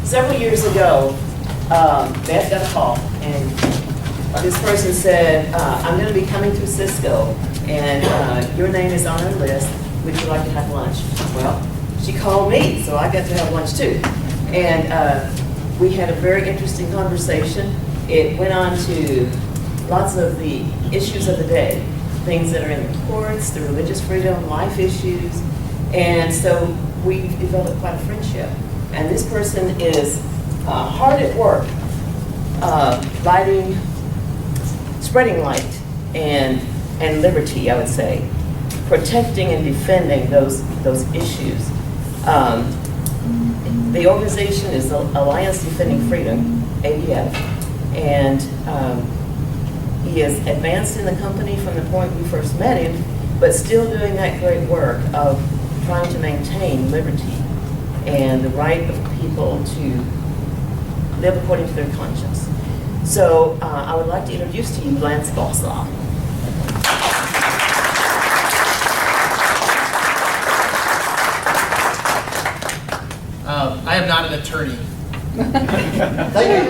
several years ago, Beth got a call, and this person said, I'm going to be coming through Cisco, and your name is on our list. Would you like to have lunch? Well, she called me, so I got to have lunch too. And we had a very interesting conversation. It went on to lots of the issues of the day, things that are in the courts, the religious freedom, life issues. And so we developed quite a friendship. And this person is hard at work, spreading light and liberty, I would say, protecting and defending those issues. The organization is Alliance Defending Freedom, ADF, and he is advanced in the company from the point we first met him, but still doing that great work of trying to maintain liberty and the right of people to live according to their conscience. So I would like to introduce to you Lance Bauslaugh. I am not an attorney. Thank you.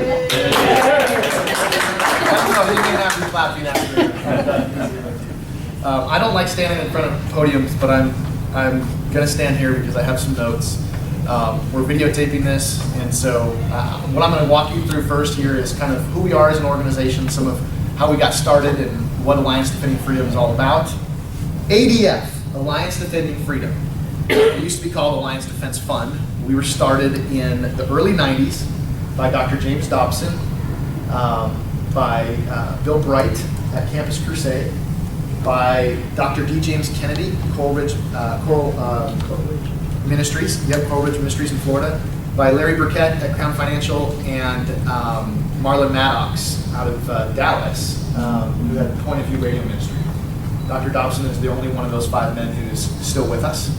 I don't like standing in front of podiums, but I'm going to stand here because I have some notes. We're videotaping this, and so what I'm going to walk you through first here is kind of who we are as an organization, some of how we got started, and what Alliance Defending Freedom is all about. ADF, Alliance Defending Freedom. It used to be called Alliance Defense Fund. We were started in the early 90s by Dr. James Dobson, by Bill Bright at Campus Crusade, by Dr. D. James Kennedy, Coral Ridge Ministries, Coral Ridge Ministries in Florida, by Larry Burkett at Crown Financial, and Marlon Maddox out of Dallas, who had Point of View Radio Ministry. Dr. Dobson is the only one of those 5 men who's still with us.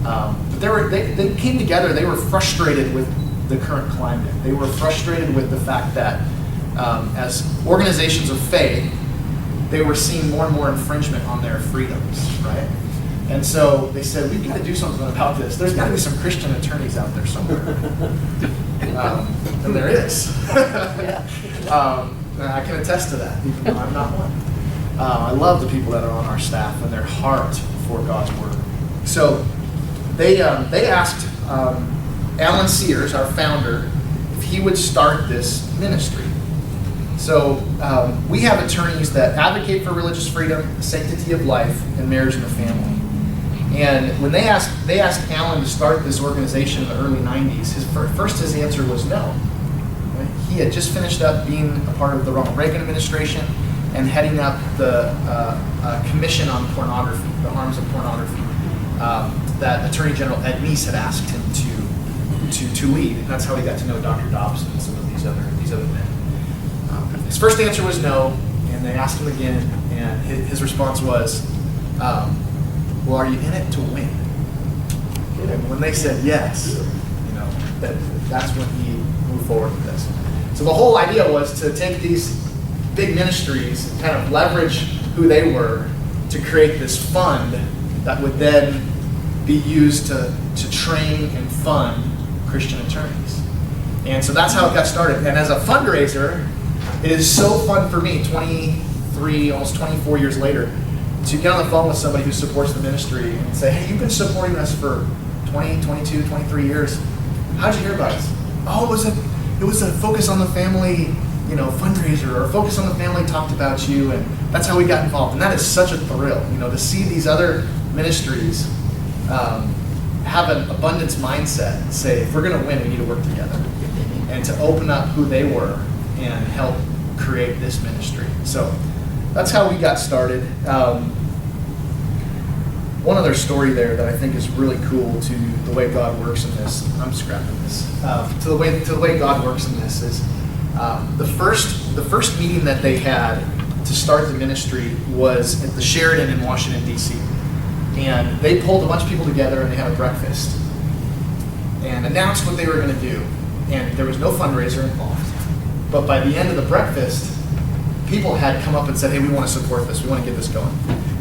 But they came together. They were frustrated with the current climate. They were frustrated with the fact that as organizations of faith, they were seeing more and more infringement on their freedoms, right? And so they said, we've got to do something about this. There's got to be some Christian attorneys out there somewhere. And there is. I can attest to that, even though I'm not one. I love the people that are on our staff and their heart for God's word. So they asked Alan Sears, our founder, if he would start this ministry. So we have attorneys that advocate for religious freedom, sanctity of life, and marriage and the family. And when they asked Alan to start this organization in the early 90s, his answer was no. He had just finished up being a part of the Ronald Reagan administration and heading up the Commission on Pornography, the harms of pornography, that Attorney General Ed Meese had asked him to lead. And that's how he got to know Dr. Dobson and some of these other men. His first answer was no, and they asked him again, and his response was, well, are you in it to win? And when they said yes, that's when he moved forward with this. So the whole idea was to take these big ministries and kind of leverage who they were to create this fund that would then be used to train and fund Christian attorneys. And so that's how it got started. And as a fundraiser, it is so fun for me, 23, almost 24 years later, to get on the phone with somebody who supports the ministry and say, hey, you've been supporting us for 20, 22, 23 years. How'd you hear about us? Oh, it was a Focus on the Family, fundraiser, or Focus on the Family talked about you, and that's how we got involved. And that is such a thrill, to see these other ministries have an abundance mindset and say, if we're going to win, we need to work together. And to open up who they were and help create this ministry. So that's how we got started. One other story there that I think is really cool to the way God works in this. I'm scrapping this. To the way God works in this is the first meeting that they had to start the ministry was at the Sheraton in Washington, D.C. And they pulled a bunch of people together and they had a breakfast and announced what they were going to do. And there was no fundraiser involved. But by the end of the breakfast, people had come up and said, hey, we want to support this. We want to get this going.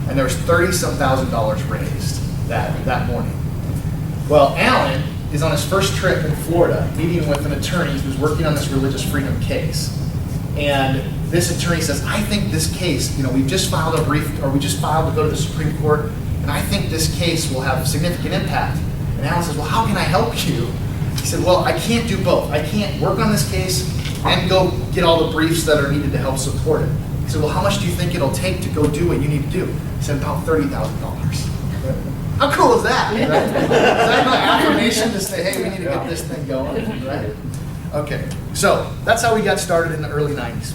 And there was $30-some thousand raised that morning. Well, Alan is on his first trip in Florida, meeting with an attorney who's working on this religious freedom case. And this attorney says, I think this case, we've just filed we just filed to go to the Supreme Court, and I think this case will have significant impact. And Alan says, well, how can I help you? He said, well, I can't do both. I can't work on this case and go get all the briefs that are needed to help support it. He said, well, how much do you think it'll take to go do what you need to do? He said, about $30,000. How cool is that? Right? Is that my affirmation to say, hey, we need to get this thing going, right? Okay, so that's how we got started in the early 90s.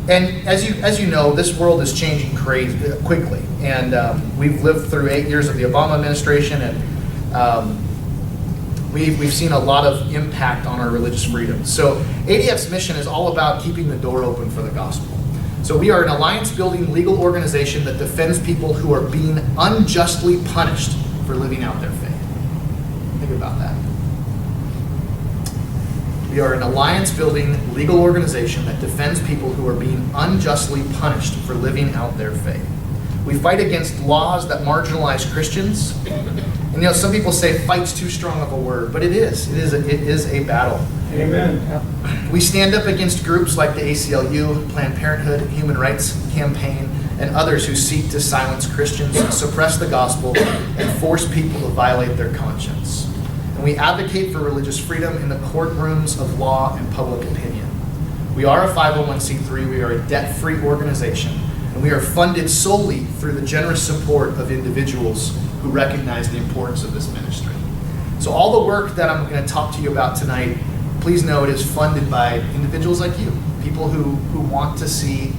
And as you know, this world is changing quickly. And we've lived through 8 years of the Obama administration, and we've seen a lot of impact on our religious freedom. So ADF's mission is all about keeping the door open for the gospel. So we are an alliance-building legal organization that defends people who are being unjustly punished for living out their faith. Think about that. We are an alliance-building legal organization that defends people who are being unjustly punished for living out their faith. We fight against laws that marginalize Christians. And some people say fight's too strong of a word, but it is. It is a battle. Amen. We stand up against groups like the ACLU, Planned Parenthood, Human Rights Campaign, and others who seek to silence Christians, suppress the gospel, and force people to violate their conscience. And we advocate for religious freedom in the courtrooms of law and public opinion. We are a 501c3. We are a debt-free organization, and we are funded solely through the generous support of individuals who recognize the importance of this ministry. So all the work that I'm going to talk to you about tonight, please know it is funded by individuals like you, people who want to see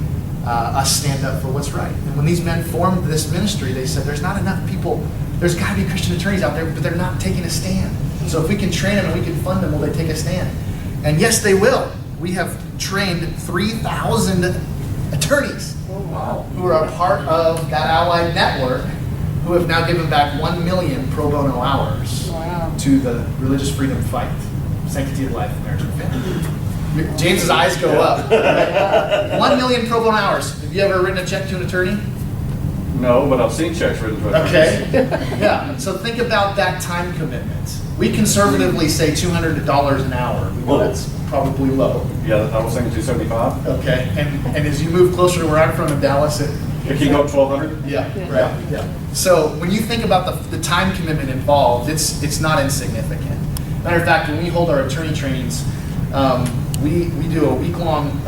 us stand up for what's right. And when these men formed this ministry, they said there's not enough people, there's got to be Christian attorneys out there, but they're not taking a stand. So if we can train them and we can fund them, will they take a stand? And yes, they will. We have trained 3,000 attorneys who are a part of that allied network, who have now given back 1 million pro bono hours to the religious freedom fight, sanctity of life, marriage and family. James's eyes go up. Right? 1 million pro bono hours. Have you ever written a check to an attorney? No, but I've seen checks written to attorneys. Okay. Yeah. So think about that time commitment. We conservatively say $200 an hour. We know that's probably low. Yeah, I was thinking 275. Okay. And as you move closer to where I'm from in Dallas, It can go up 1,200. yeah, right. Yeah. So when you think about the time commitment involved, it's not insignificant. Matter of fact, when we hold our attorney trainings, we do a week-long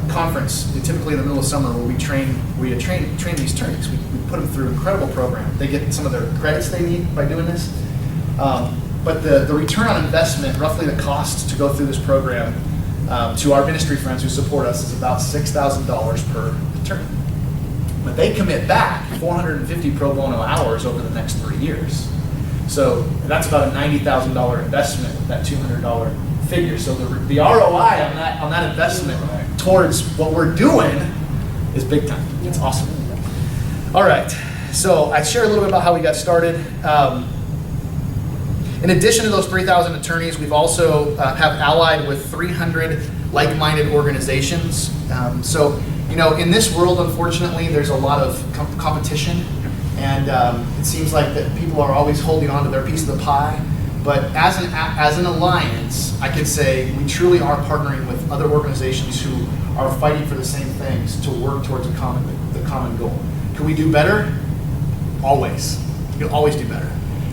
conference, typically in the middle of summer, where we train these attorneys. We put them through an incredible program. They get some of their credits they need by doing this. But the return on investment, roughly the cost to go through this program to our ministry friends who support us, is about $6,000 per attorney. But they commit back 450 pro bono hours over the next 3 years. So that's about a $90,000 investment with that $200 figure. So the ROI on that investment towards what we're doing is big time. It's awesome. All right. So I share a little bit about how we got started. In addition to those 3,000 attorneys, we've also have allied with 300 like-minded organizations. So in this world, unfortunately, there's a lot of competition, and it seems like that people are always holding on to their piece of the pie. But as an alliance, I could say we truly are partnering with other organizations who are fighting for the same things to work towards the common goal. Can we do better? Always. You can always do better.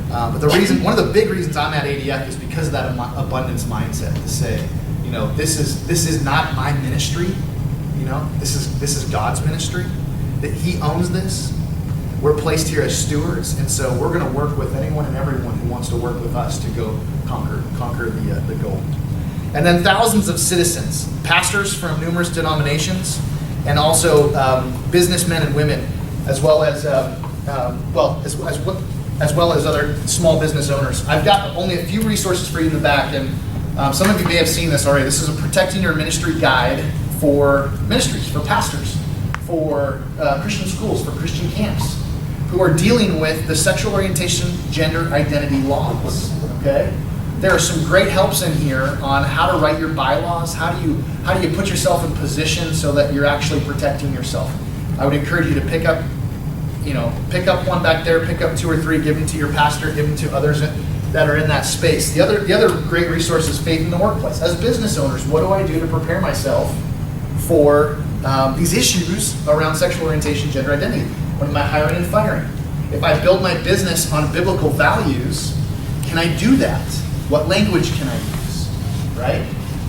But one of the big reasons I'm at ADF is because of that abundance mindset, to say, this is not my ministry. This is God's ministry. That He owns this. We're placed here as stewards, and so we're going to work with anyone and everyone who wants to work with us to go conquer the goal. And then thousands of citizens, pastors from numerous denominations, and also businessmen and women, as well as other small business owners. I've got only a few resources for you in the back, and some of you may have seen this already. This is a Protecting Your Ministry guide for ministries, for pastors, for Christian schools, for Christian camps, who are dealing with the sexual orientation, gender identity laws. Okay, there are some great helps in here on how to write your bylaws. How do you put yourself in position so that you're actually protecting yourself? I would encourage you to pick up one back there, pick up 2 or 3, give them to your pastor, give them to others that are in that space. The other great resource is faith in the workplace. As business owners, what do I do to prepare myself for these issues around sexual orientation, gender identity? When am I hiring and firing? If I build my business on biblical values, can I do that? What language can I use, right?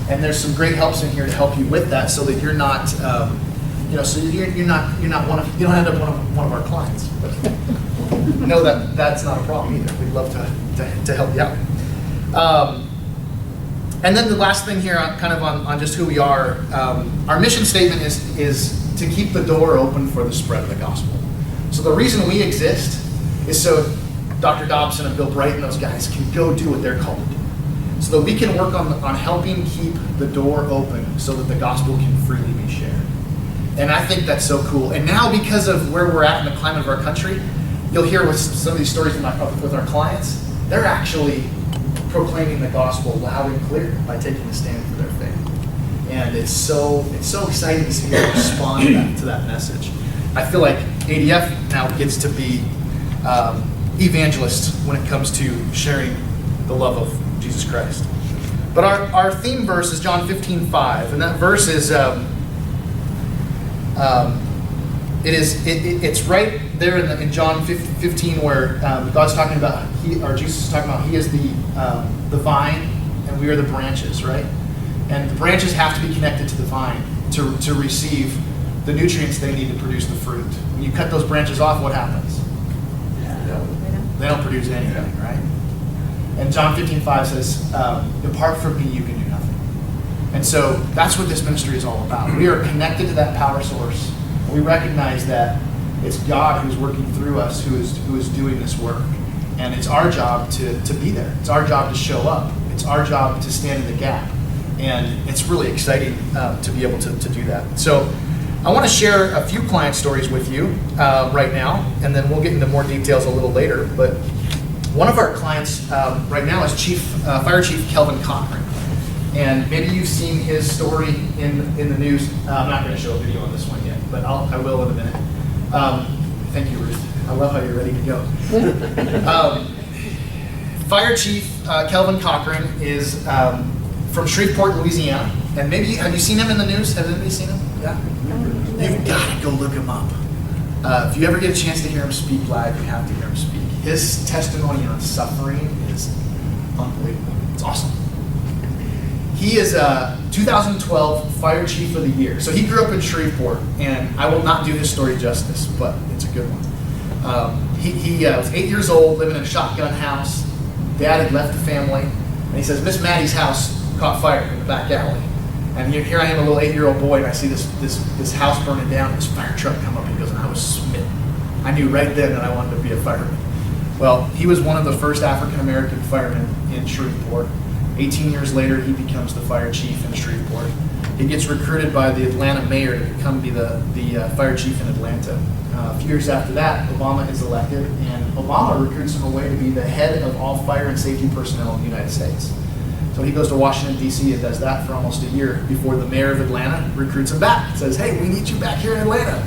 And there's some great helps in here to help you with that, so that you're not, so you're not one of, you don't end up one of our clients. But know that that's not a problem either. We'd love to help you out. And then the last thing here, kind of on just who we are, our mission statement is to keep the door open for the spread of the gospel. So the reason we exist is so Dr. Dobson and Bill Bright and those guys can go do what they're called to do. So that we can work on helping keep the door open so that the gospel can freely be shared. And I think that's so cool. And now, because of where we're at in the climate of our country, you'll hear with some of these stories with our clients, they're actually proclaiming the gospel loud and clear by taking a stand for their faith. And it's so exciting to see them respond to that message. I feel like ADF now gets to be evangelists when it comes to sharing the love of Jesus Christ. But our theme verse is John 15:5, and that verse is it's right there in John 15 where God's talking about Jesus is talking about He is the vine and we are the branches, right? And the branches have to be connected to the vine to receive the nutrients they need to produce the fruit. When you cut those branches off, what happens? They don't produce anything, right? And John 15:5 says, "Depart from me, you can do nothing." And so that's what this ministry is all about. We are connected to that power source. We recognize that it's God who's working through us, who is doing this work. And it's our job to be there. It's our job to show up. It's our job to stand in the gap. And it's really exciting to be able to do that. So I want to share a few client stories with you right now, and then we'll get into more details a little later. But one of our clients right now is Fire Chief Kelvin Cochran. And maybe you've seen his story in the news. I'm not going to show a video on this one yet, but I will in a minute. Thank you, Ruth. I love how you're ready to go. Fire Chief Kelvin Cochran is from Shreveport, Louisiana. And maybe, have you seen him in the news? Has anybody seen him? Yeah? You've got to go look him up. If you ever get a chance to hear him speak live, you have to hear him speak. His testimony on suffering is unbelievable. It's awesome. He is a 2012 Fire Chief of the Year. So he grew up in Shreveport, and I will not do his story justice, but it's a good one. He was 8 years old, living in a shotgun house. Dad had left the family, and he says, Miss Maddie's house caught fire in the back alley. And here I am, a little 8-year-old boy, and I see this house burning down, this fire truck come up, and he goes, and I was smitten. I knew right then that I wanted to be a fireman. Well, he was one of the first African-American firemen in Shreveport. 18 years later, he becomes the fire chief in Shreveport. He gets recruited by the Atlanta mayor to become the fire chief in Atlanta. A few years after that, Obama is elected, and Obama recruits him away to be the head of all fire and safety personnel in the United States. So he goes to Washington, D.C. and does that for almost a year before the mayor of Atlanta recruits him back. Says, hey, we need you back here in Atlanta.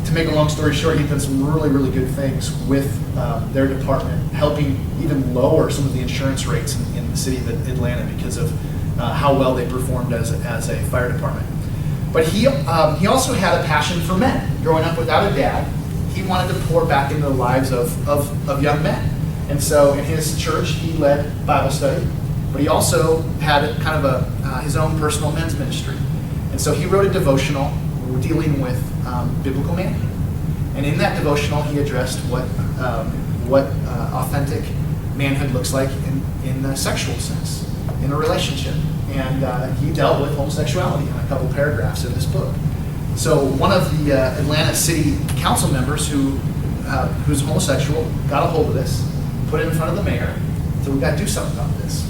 To make a long story short, he did some really, really good things with their department, helping even lower some of the insurance rates in the city of Atlanta because of how well they performed as a fire department. But he also had a passion for men. Growing up without a dad, he wanted to pour back into the lives of young men. And so in his church, he led Bible study, but he also had kind of his own personal men's ministry. And so he wrote a devotional dealing with biblical manhood. And in that devotional, he addressed what authentic manhood looks like in the sexual sense, in a relationship. And he dealt with homosexuality in a couple paragraphs in this book. So one of the Atlanta City Council members who's homosexual got a hold of this, put it in front of the mayor, so we've got to do something about this.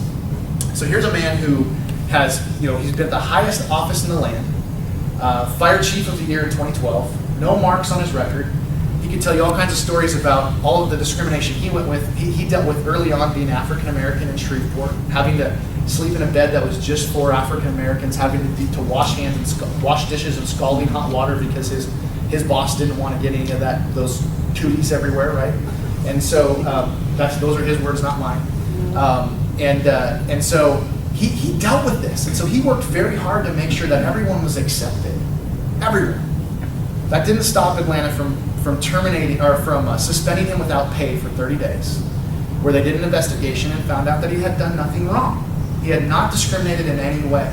So here's a man who has, he's been at the highest office in the land, Fire Chief of the Year in 2012, no marks on his record. He could tell you all kinds of stories about all of the discrimination he went with. He dealt with early on being African American in Shreveport, having to sleep in a bed that was just for African Americans, having to wash hands and wash dishes in scalding hot water because his boss didn't want to get any of those cooties everywhere, right? And so those are his words, not mine. And so he dealt with this. And so he worked very hard to make sure that everyone was accepted. Everyone. That didn't stop Atlanta from terminating or from suspending him without pay for 30 days, where they did an investigation and found out that he had done nothing wrong. He had not discriminated in any way.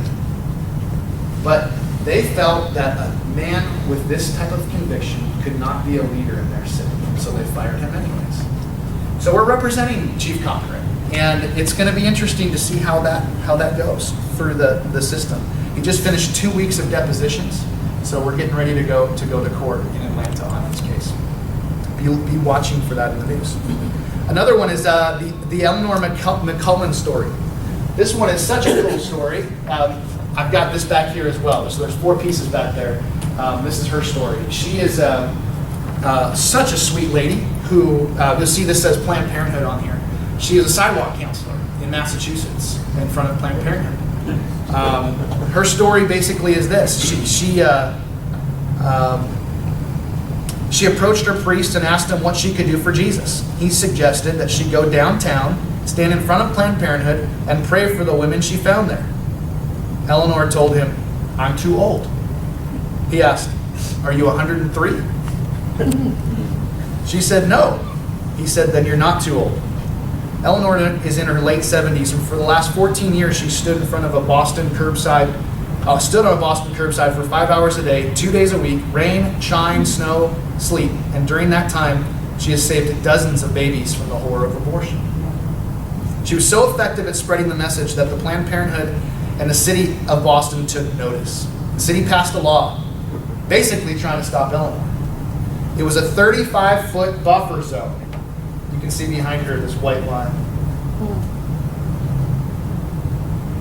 But they felt that a man with this type of conviction could not be a leader in their city, so they fired him anyways. So we're representing Chief Cochran, and it's going to be interesting to see how that goes through the system. He just finished 2 weeks of depositions, so we're getting ready to go to court in Atlanta on this case. Be watching for that in the news. Another one is the Eleanor McCullman story. This one is such a cool story. I've got this back here as well. So there's 4 pieces back there. This is her story. She is such a sweet lady who, you'll see this says Planned Parenthood on here. She is a sidewalk counselor in Massachusetts in front of Planned Parenthood. Her story basically is this. She approached her priest and asked him what she could do for Jesus. He suggested that she go downtown, stand in front of Planned Parenthood, and pray for the women she found there. Eleanor told him, "I'm too old." He asked, "Are you 103? She said, "No." He said, "Then you're not too old." Eleanor is in her late 70s, and for the last 14 years, she stood in front of a Boston curbside, stood on a Boston curbside for 5 hours a day, 2 days a week, rain, shine, snow, sleet. And during that time, she has saved dozens of babies from the horror of abortion. She was so effective at spreading the message that the Planned Parenthood and the city of Boston took notice. The city passed a law, basically trying to stop Eleanor. It was a 35-foot buffer zone. You can see behind her this white line.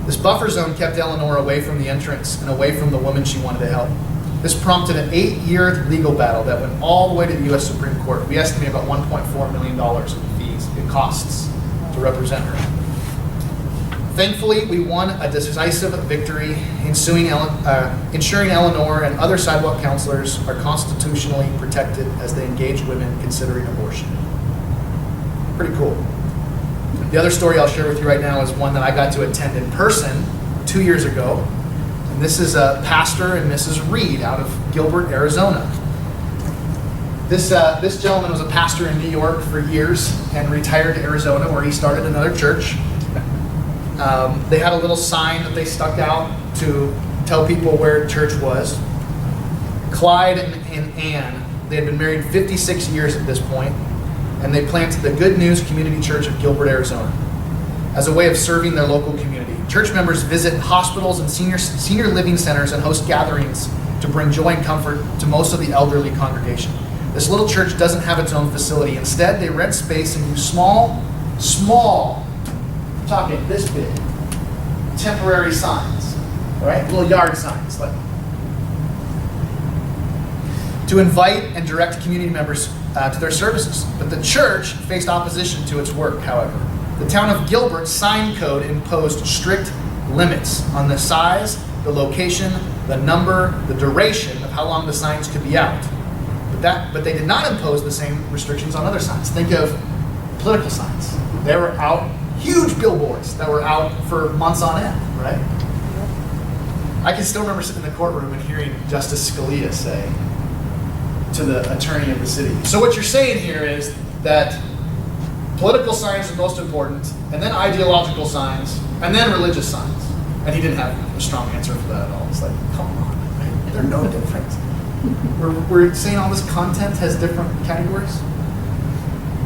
This buffer zone kept Eleanor away from the entrance and away from the woman she wanted to help. This prompted an 8-year legal battle that went all the way to the U.S. Supreme Court. We estimate about $1.4 million in fees it costs to represent her. Thankfully, we won a decisive victory ensuring Eleanor and other sidewalk counselors are constitutionally protected as they engage women considering abortion. Pretty cool. The other story I'll share with you right now is one that I got to attend in person 2 years ago. And this is Pastor and Mrs. Reed out of Gilbert, Arizona. This gentleman was a pastor in New York for years and retired to Arizona, where he started another church. They had a little sign that they stuck out to tell people where church was. Clyde and Ann, they had been married 56 years at this point, and they planted the Good News Community Church of Gilbert, Arizona, as a way of serving their local community. Church members visit hospitals and senior living centers and host gatherings to bring joy and comfort to most of the elderly congregation. This little church doesn't have its own facility. Instead, they rent space and use small, I'm talking this big, temporary signs, right? Little yard signs, like, to invite and direct community members to their services. But the church faced opposition to its work, however. The town of Gilbert's sign code imposed strict limits on the size, the location, the number, the duration of how long the signs could be out. But they did not impose the same restrictions on other signs. Think of political signs. They were out, huge billboards that were out for months on end, right? I can still remember sitting in the courtroom and hearing Justice Scalia say to the attorney of the city, "So what you're saying here is that political signs are most important, and then ideological signs, and then religious signs." And he didn't have a strong answer for that at all. It's like, come on, right? They're no different. We're saying all this content has different categories.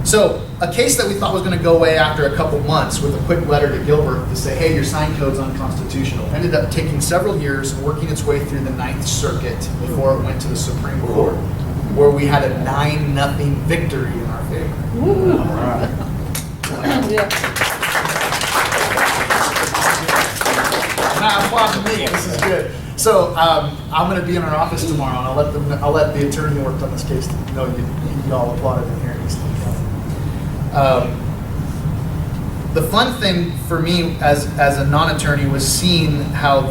So a case that we thought was going to go away after a couple months with a quick letter to Gilbert to say, hey, your sign code's unconstitutional, ended up taking several years and working its way through the Ninth Circuit before it went to the Supreme Court, where we had a 9-0 victory in our favor. Woo. All right. Nah, applaud to me. This is good. So I'm going to be in our office tomorrow, and I'll let the attorney who worked on this case know you all applauded in here at Eastland. The fun thing for me as a non-attorney was seeing how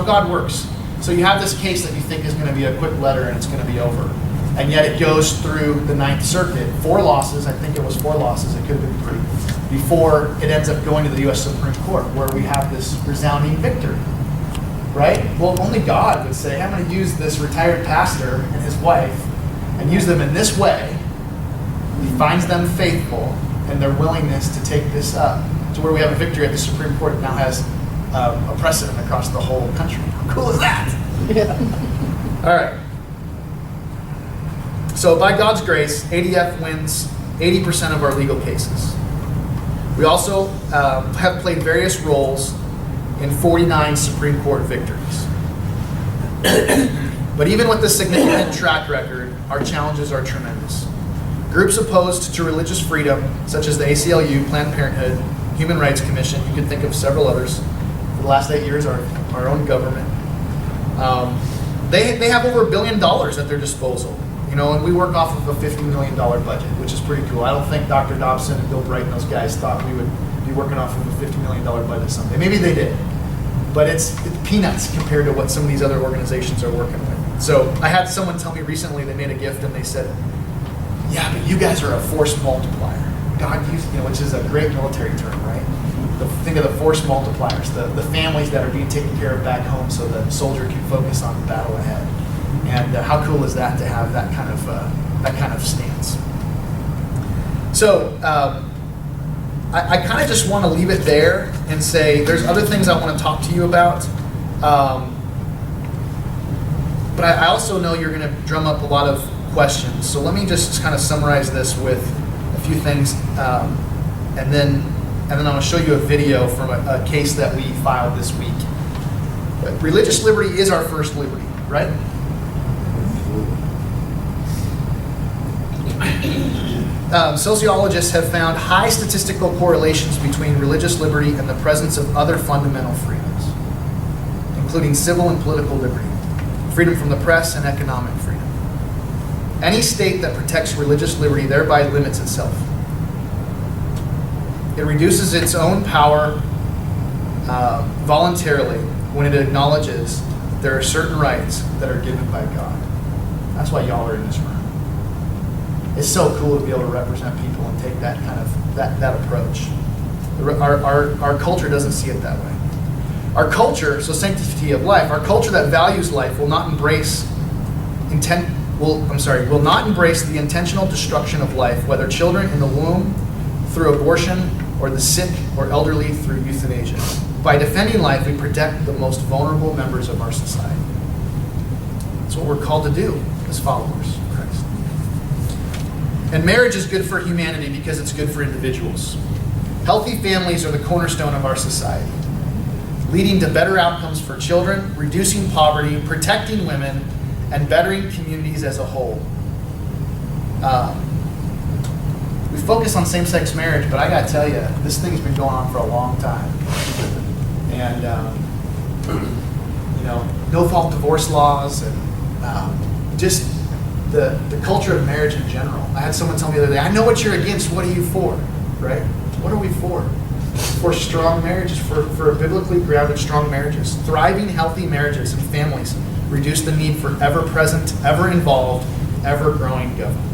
God works. So you have this case that you think is going to be a quick letter and it's going to be over. And yet it goes through the Ninth Circuit. 4 losses, I think it was 4 losses, it could have been 3, before it ends up going to the U.S. Supreme Court, where we have this resounding victory, right? Well, only God would say, I'm going to use this retired pastor and his wife and use them in this way. He finds them faithful and their willingness to take this up to where we have a victory at the Supreme Court that now has a precedent across the whole country. How cool is that? Yeah. All right. So by God's grace, ADF wins 80% of our legal cases. We also have played various roles in 49 Supreme Court victories. But even with this significant track record, our challenges are tremendous. Groups opposed to religious freedom, such as the ACLU, Planned Parenthood, Human Rights Commission, you can think of several others. For the last 8 years, our own government. They have over $1 billion at their disposal. You know, and we work off of a $50 million budget, which is pretty cool. I don't think Dr. Dobson and Bill Bright and those guys thought we would be working off of a $50 million budget someday. Maybe they did. But it's peanuts compared to what some of these other organizations are working with. So I had someone tell me recently, they made a gift and they said, yeah, but you guys are a force multiplier. God used, which is a great military term, right? Think of the force multipliers, the families that are being taken care of back home so the soldier can focus on the battle ahead. And how cool is that to have that kind of stance? So I kind of just want to leave it there and say there's other things I want to talk to you about. But I also know you're going to drum up a lot of questions. So let me just kind of summarize this with a few things, and then I'm going to show you a video from a case that we filed this week. But religious liberty is our first liberty, right? Sociologists have found high statistical correlations between religious liberty and the presence of other fundamental freedoms, including civil and political liberty, freedom from the press, and economic freedom. Any state that protects religious liberty thereby limits itself. It reduces its own power voluntarily when it acknowledges there are certain rights that are given by God. That's why y'all are in this room. It's so cool to be able to represent people and take that kind of that approach. Our culture doesn't see it that way. Our culture, so sanctity of life, our culture that values life will not embrace will not embrace the intentional destruction of life, whether children in the womb through abortion or the sick or elderly through euthanasia. By defending life, we protect the most vulnerable members of our society. That's what we're called to do as followers of Christ. And marriage is good for humanity because it's good for individuals. Healthy families are the cornerstone of our society, leading to better outcomes for children, reducing poverty, protecting women, and bettering communities as a whole. We focus on same-sex marriage, but I gotta tell you, this thing's been going on for a long time. And, no-fault divorce laws and just the culture of marriage in general. I had someone tell me the other day, I know what you're against, what are you for, right? What are we for? For strong marriages, for biblically grounded strong marriages. Thriving, healthy marriages and families reduce the need for ever-present, ever-involved, ever-growing government.